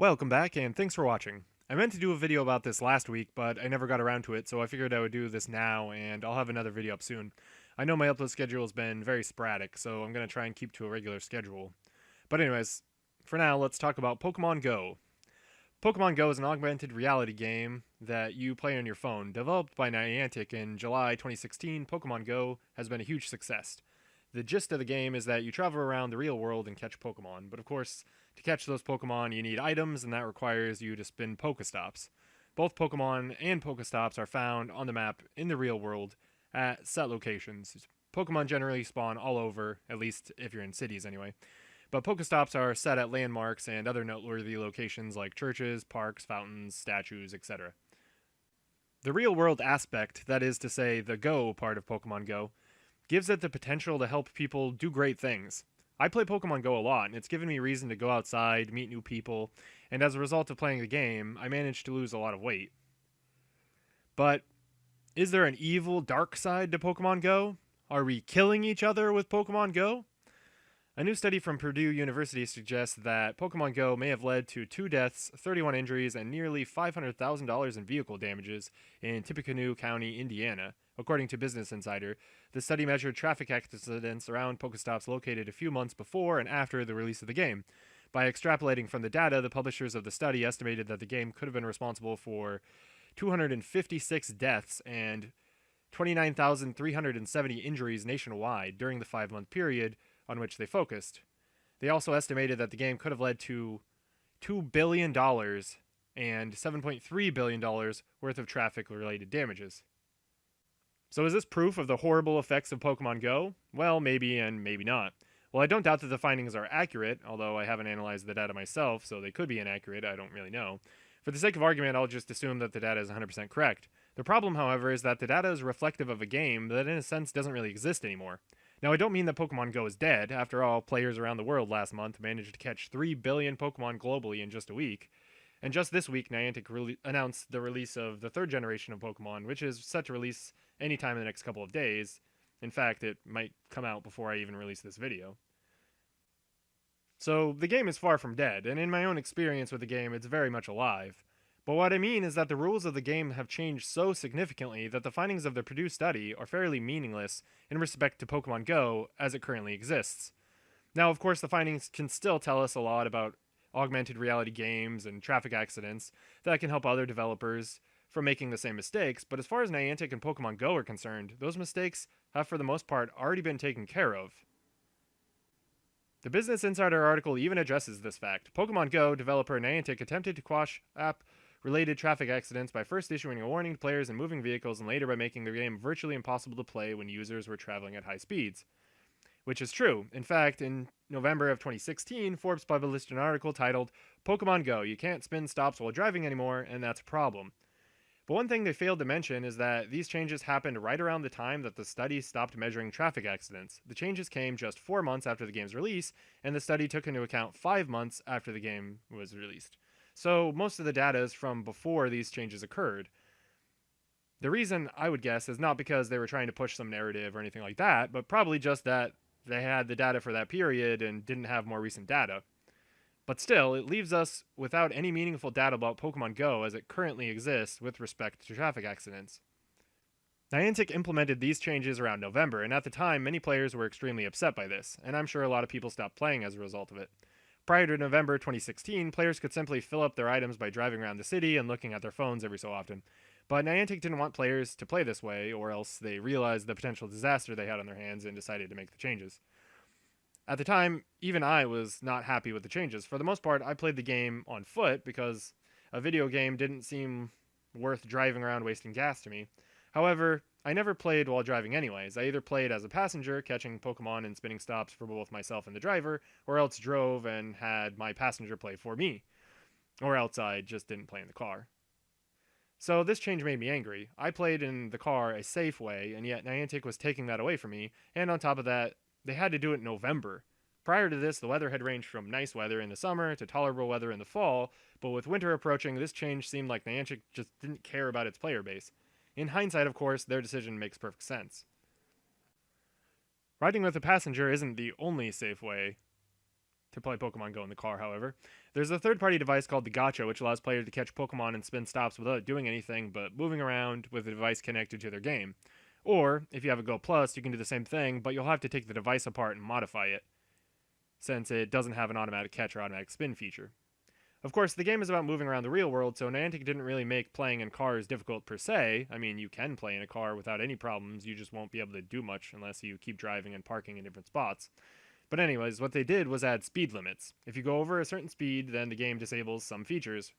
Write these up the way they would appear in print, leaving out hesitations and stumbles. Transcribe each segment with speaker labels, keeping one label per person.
Speaker 1: Welcome back, and thanks for watching. I meant to do a video about this last week, but I never got around to it, so I figured I would do this now, and I'll have another video up soon. I know my upload schedule has been very sporadic, so I'm going to try and keep to a regular schedule. But anyways, for now, let's talk about Pokemon Go. Pokemon Go is an augmented reality game that you play on your phone. Developed by Niantic in July 2016, Pokemon Go has been a huge success. The gist of the game is that you travel around the real world and catch Pokemon, but of course, to catch those Pokemon, you need items, and that requires you to spin Pokestops. Both Pokemon and Pokestops are found on the map in the real world at set locations. Pokemon generally spawn all over, at least if you're in cities anyway. But Pokestops are set at landmarks and other noteworthy locations like churches, parks, fountains, statues, etc. The real world aspect, that is to say, the Go part of Pokemon Go, gives it the potential to help people do great things. I play Pokemon Go a lot, and it's given me reason to go outside, meet new people, and as a result of playing the game, I managed to lose a lot of weight. But is there an evil, dark side to Pokemon Go? Are we killing each other with Pokemon Go? A new study from Purdue University suggests that Pokemon Go may have led to 2 deaths, 31 injuries, and nearly $500,000 in vehicle damages in Tippecanoe County, Indiana. According to Business Insider, the study measured traffic accidents around Pokestops located a few months before and after the release of the game. By extrapolating from the data, the publishers of the study estimated that the game could have been responsible for 256 deaths and 29,370 injuries nationwide during the 5-month period on which they focused. They also estimated that the game could have led to $2 billion and $7.3 billion worth of traffic-related damages. So is this proof of the horrible effects of Pokemon Go? Well, maybe and maybe not. Well, I don't doubt that the findings are accurate, although I haven't analyzed the data myself, so they could be inaccurate, I don't really know. For the sake of argument, I'll just assume that the data is 100% correct. The problem, however, is that the data is reflective of a game that in a sense doesn't really exist anymore. Now, I don't mean that Pokemon Go is dead. After all, players around the world last month managed to catch 3 billion Pokemon globally in just a week. And just this week, Niantic announced the release of the 3rd generation of Pokemon, which is set to release anytime in the next couple of days. In fact, it might come out before I even release this video. So, the game is far from dead, and in my own experience with the game, it's very much alive. But what I mean is that the rules of the game have changed so significantly that the findings of the Purdue study are fairly meaningless in respect to Pokemon Go as it currently exists. Now, of course, the findings can still tell us a lot about augmented reality games and traffic accidents that can help other developers from making the same mistakes, but as far as Niantic and Pokemon Go are concerned, those mistakes have for the most part already been taken care of. The Business Insider article even addresses this fact. Pokemon Go developer Niantic attempted to quash app-related traffic accidents by first issuing a warning to players in moving vehicles and later by making the game virtually impossible to play when users were traveling at high speeds. Which is true. In fact, in November of 2016, Forbes published an article titled, Pokemon Go, you can't spin stops while driving anymore, and that's a problem. But one thing they failed to mention is that these changes happened right around the time that the study stopped measuring traffic accidents. The changes came just 4 months after the game's release, and the study took into account 5 months after the game was released. So most of the data is from before these changes occurred. The reason, I would guess, is not because they were trying to push some narrative or anything like that, but probably just that they had the data for that period and didn't have more recent data. But still, it leaves us without any meaningful data about Pokemon Go as it currently exists with respect to traffic accidents. Niantic implemented these changes around November, and at the time, many players were extremely upset by this, and I'm sure a lot of people stopped playing as a result of it. Prior to November 2016, players could simply fill up their items by driving around the city and looking at their phones every so often. But Niantic didn't want players to play this way, or else they realized the potential disaster they had on their hands and decided to make the changes. At the time, even I was not happy with the changes. For the most part, I played the game on foot because a video game didn't seem worth driving around wasting gas to me. However, I never played while driving anyways. I either played as a passenger, catching Pokemon and spinning stops for both myself and the driver, or else drove and had my passenger play for me. Or else I just didn't play in the car. So this change made me angry. I played in the car a safe way, and yet Niantic was taking that away from me, and on top of that, they had to do it in November. Prior to this, the weather had ranged from nice weather in the summer to tolerable weather in the fall, but with winter approaching, this change seemed like Niantic just didn't care about its player base. In hindsight, of course, their decision makes perfect sense. Riding with a passenger isn't the only safe way to play Pokemon Go in the car, however. There's a third-party device called the Gacha, which allows players to catch Pokemon and spin stops without doing anything but moving around with the device connected to their game. Or, if you have a Go Plus, you can do the same thing, but you'll have to take the device apart and modify it, since it doesn't have an automatic catch or automatic spin feature. Of course, the game is about moving around the real world, so Niantic didn't really make playing in cars difficult per se. I mean, you can play in a car without any problems, you just won't be able to do much unless you keep driving and parking in different spots. But anyways, what they did was add speed limits. If you go over a certain speed, then the game disables some features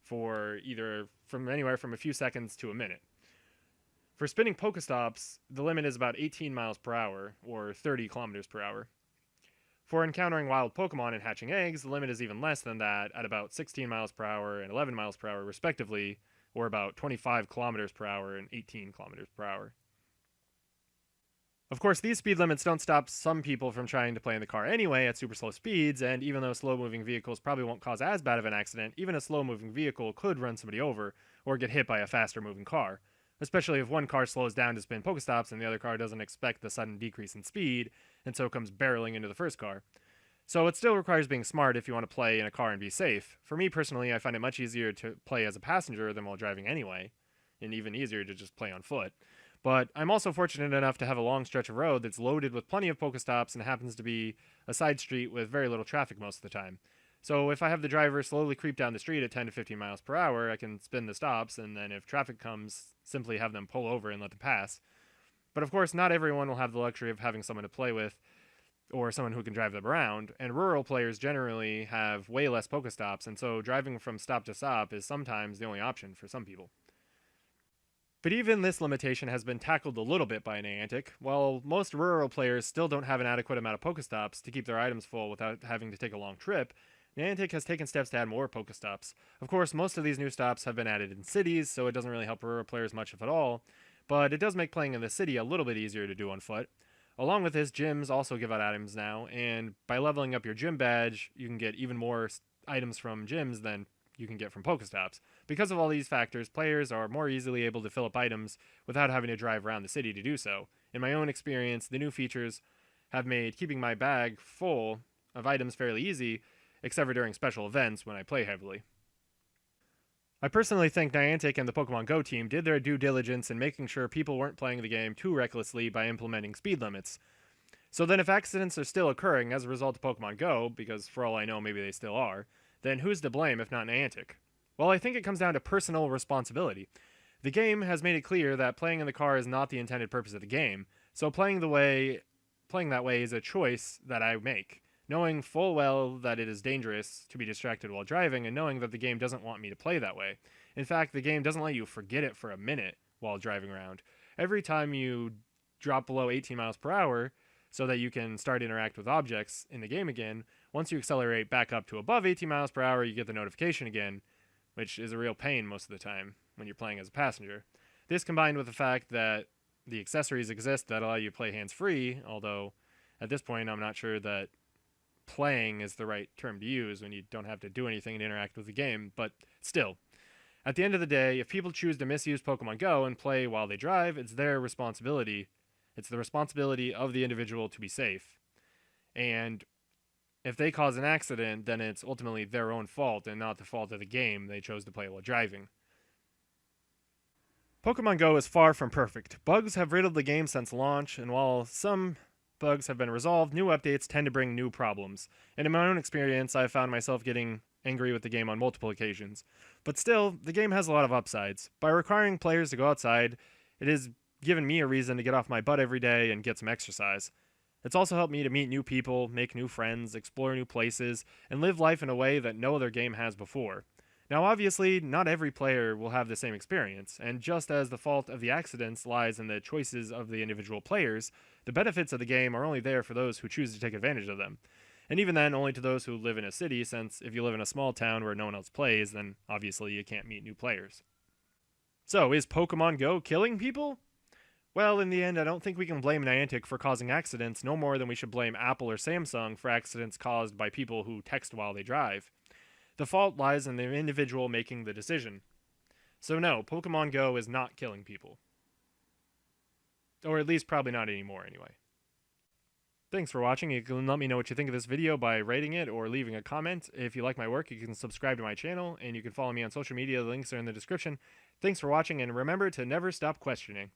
Speaker 1: for either from anywhere from a few seconds to a minute. For spinning Pokestops, the limit is about 18 miles per hour, or 30 kilometers per hour. For encountering wild Pokemon and hatching eggs, the limit is even less than that, at about 16 miles per hour and 11 miles per hour respectively, or about 25 kilometers per hour and 18 kilometers per hour. Of course, these speed limits don't stop some people from trying to play in the car anyway at super slow speeds, and even though slow-moving vehicles probably won't cause as bad of an accident, even a slow-moving vehicle could run somebody over, or get hit by a faster-moving car. Especially if one car slows down to spin Pokestops and the other car doesn't expect the sudden decrease in speed, and so comes barreling into the first car. So it still requires being smart if you want to play in a car and be safe. For me personally, I find it much easier to play as a passenger than while driving anyway, and even easier to just play on foot. But I'm also fortunate enough to have a long stretch of road that's loaded with plenty of Pokestops and happens to be a side street with very little traffic most of the time. So if I have the driver slowly creep down the street at 10 to 15 miles per hour, I can spin the stops, and then if traffic comes, simply have them pull over and let them pass. But of course, not everyone will have the luxury of having someone to play with, or someone who can drive them around, and rural players generally have way less Pokestops, and so driving from stop to stop is sometimes the only option for some people. But even this limitation has been tackled a little bit by Niantic. While most rural players still don't have an adequate amount of Pokestops to keep their items full without having to take a long trip, Niantic has taken steps to add more Pokestops. Of course, most of these new stops have been added in cities, so it doesn't really help rural players much if at all, but it does make playing in the city a little bit easier to do on foot. Along with this, gyms also give out items now, and by leveling up your gym badge, you can get even more items from gyms than you can get from Pokestops. Because of all these factors, players are more easily able to fill up items without having to drive around the city to do so. In my own experience, the new features have made keeping my bag full of items fairly easy, except for during special events when I play heavily. I personally think Niantic and the Pokemon Go team did their due diligence in making sure people weren't playing the game too recklessly by implementing speed limits. So then if accidents are still occurring as a result of Pokemon Go, because for all I know maybe they still are, then who's to blame if not Niantic? Well, I think it comes down to personal responsibility. The game has made it clear that playing in the car is not the intended purpose of the game, so playing that way is a choice that I make, knowing full well that it is dangerous to be distracted while driving, and knowing that the game doesn't want me to play that way. In fact, the game doesn't let you forget it for a minute while driving around. Every time you drop below 18 miles per hour, so that you can start to interact with objects in the game again, once you accelerate back up to above 18 miles per hour, you get the notification again, which is a real pain most of the time when you're playing as a passenger. This combined with the fact that the accessories exist that allow you to play hands-free, although at this point I'm not sure that playing is the right term to use when you don't have to do anything to interact with the game, but still. At the end of the day, if people choose to misuse Pokemon Go and play while they drive, it's their responsibility. It's the responsibility of the individual to be safe. And if they cause an accident, then it's ultimately their own fault and not the fault of the game they chose to play while driving. Pokemon Go is far from perfect. Bugs have riddled the game since launch, and while some bugs have been resolved, new updates tend to bring new problems. And in my own experience, I've found myself getting angry with the game on multiple occasions. But still, the game has a lot of upsides. By requiring players to go outside, it has given me a reason to get off my butt every day and get some exercise. It's also helped me to meet new people, make new friends, explore new places, and live life in a way that no other game has before. Now obviously, not every player will have the same experience, and just as the fault of the accidents lies in the choices of the individual players, the benefits of the game are only there for those who choose to take advantage of them. And even then, only to those who live in a city, since if you live in a small town where no one else plays, then obviously you can't meet new players. So, is Pokemon Go killing people? Well, in the end, I don't think we can blame Niantic for causing accidents no more than we should blame Apple or Samsung for accidents caused by people who text while they drive. The fault lies in the individual making the decision. So no, Pokemon Go is not killing people. Or at least probably not anymore anyway. Thanks for watching. You can let me know what you think of this video by rating it or leaving a comment. If you like my work, you can subscribe to my channel, and you can follow me on social media. The links are in the description. Thanks for watching, and remember to never stop questioning.